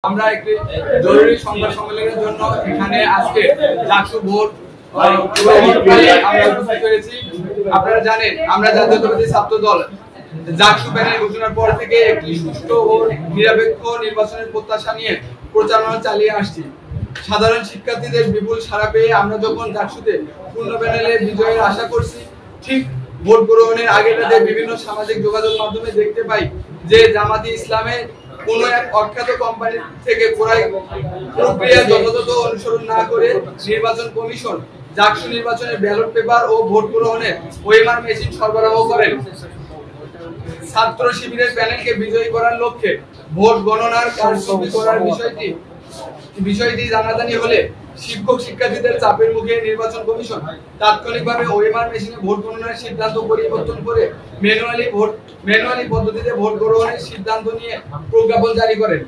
আমরা একটি জরুরি সংবাদ সম্মেলনের জন্য এখানে আজকে জাকসু ভোট আপনারা জানেন আমরা জাতীয়তাবাদী ছাত্র দল জাকসু প্যানেল ঘোষণার পর থেকে একটি সুষ্ঠু ও নিরপেক্ষ নির্বাচনের প্রত্যাশা নিয়ে প্রচারণা চালিয়ে আসছি। সাধারণ শিক্ষার্থীদের বিপুল সাড়া পেয়ে আমরা যখন জাকসুতে পূর্ণ প্যানেলে বিজয়ের আশা করছি, ঠিক ভোট গ্রহণের আগে রাতে বিভিন্ন সামাজিক যোগাযোগ মাধ্যমে দেখতে পাই যে জামাতি ইসলামের কোন এক অখ্যাত কোম্পানি থেকে প্রক্রিয়া যথাযথ অনুসরণ না করে নির্বাচন কমিশন জাকসু নির্বাচনের ব্যালট পেপার ও ভোট গ্রহণের ওএমআর মেশিন সরবরাহ করেন। ছাত্র শিবিরের প্যানেলকে বিজয়ী করার লক্ষ্যে ভোট গণনার কারচুপি করার বিষয়টি জানাজানি হলে শিক্ষক শিক্ষার্থীদের চাপের মুখে নির্বাচন কমিশন তাৎক্ষণিকভাবে ওএমআর মেশিনে ভোট গণনার সিদ্ধান্ত পরিবর্তন করে ম্যানুয়ালি পদ্ধতিতে ভোট গ্রহণের সিদ্ধান্ত নিয়ে প্রজ্ঞাপন জারি করেন।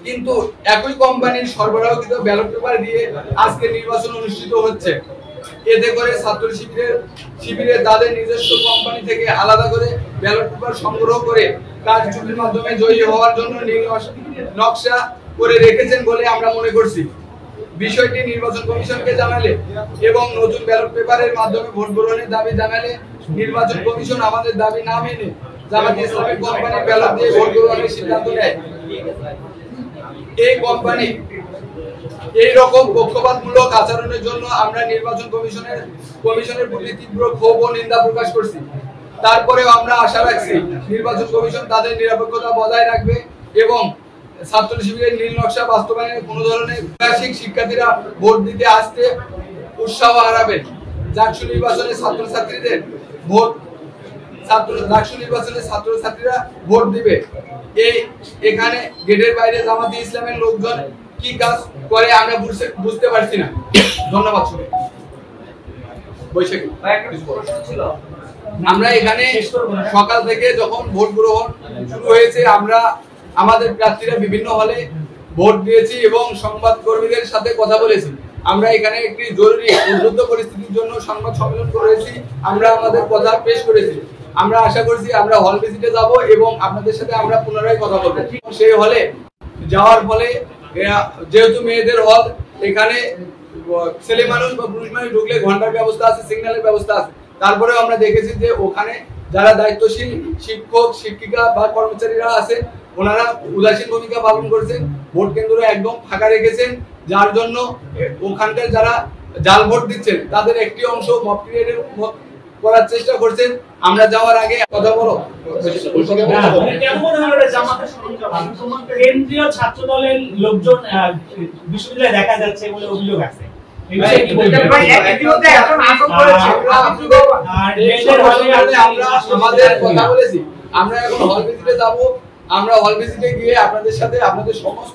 কিন্তু একই কোম্পানির সরবরাহকৃত ব্যালট পেপার দিয়ে আজকে নির্বাচন অনুষ্ঠিত হচ্ছে। এতে করে ছাত্র শিবিরে তাদের নিজস্ব কোম্পানি থেকে আলাদা করে ব্যালট পেপার সংগ্রহ করে কারচুপির মাধ্যমে জয়ী হওয়ার জন্য নকশা করে রেখেছেন বলে আমরা মনে করছি। বিষয়টি নির্বাচন কমিশনকে জানালে এবং নতুন ব্যালট পেপারের মাধ্যমে ভোট গ্রহণের দাবি জানালে নির্বাচন কমিশন আমাদের দাবি না মেনে জামাত ইসলামী কোম্পানি ব্যালট দিয়ে ভোট গ্রহণের সিদ্ধান্ত নেয়। এই কোম্পানি এই রকম পক্ষপাতমূলক আচরণের জন্য আমরা নির্বাচন কমিশনের প্রতি তীব্র ক্ষোভ ও নিন্দা প্রকাশ করছি। তারপরেও আমরা আশা রাখছি নির্বাচন কমিশন তাদের নিরপেক্ষতা বজায় রাখবে এবং ছাত্র শিবিরের নীল নকশা বাস্তবায়নে কোনো ধরনের শিক্ষার্থীরা ভোট দিতে আসতে উৎসাহ হারাবেন। জাকসু নির্বাচনে ছাত্রছাত্রীরা ভোট দিবে। এখানে গেটের বাইরে জামাতি ইসলামের লোকজন কি কাজ করে আমরা বুঝতে পারছি না। ধন্যবাদ সবাই। আমরা এখানে সকাল থেকে যখন ভোট গ্রহণ শুরু হয়েছে আমরা আমাদের প্রার্থীরা বিভিন্ন হলে ভোট দিয়েছি এবং সংবাদ কর্মীদের সাথে কথা বলেছি। আমরা এখানে একটি জরুরি উদ্বুদ্ধ পরিস্থিতির জন্য সংবাদ সম্মেলন করেছি। আমরা আমাদের কথা পেশ করেছি। আমরা আশা করছি আমরা হল ভিজিটে যাব এবং আপনাদের সাথে আমরা পুনরায় কথা বলবো। সেই হলে যাওয়ার ফলে যেহেতু মেয়েদের হল, এখানে ছেলে মানুষ বা পুরুষ মানুষ ঢুকলে ঘন্টার ব্যবস্থা আছে, সিগন্যালের ব্যবস্থা আছে। তারপরেও আমরা দেখেছি যে ওখানে যারা দায়িত্বশীল শিক্ষক শিক্ষিকা বা কর্মচারীরা আছে ওনারা উদাসীন ভূমিকা পালন করছেন, ভোট কেন্দ্র একদম ফাঁকা রেখেছেন, যার জন্য ওখানকার যারা জাল ভোট দিচ্ছেন তাদের একটি অংশ মব ক্রিয়েটের করার চেষ্টা করছেন। আমরা যাওয়ার আগে কথা বলো কেন্দ্রীয় ছাত্র দলের লোকজন বিশ্ববিদ্যালয়ে দেখা যাচ্ছে বলে অভিযোগ আছে। আমরা এখন হল ভিজিটে যাব। আমরা হল ভিজিটে গিয়ে আপনাদের সাথে আপনাদের সমস্ত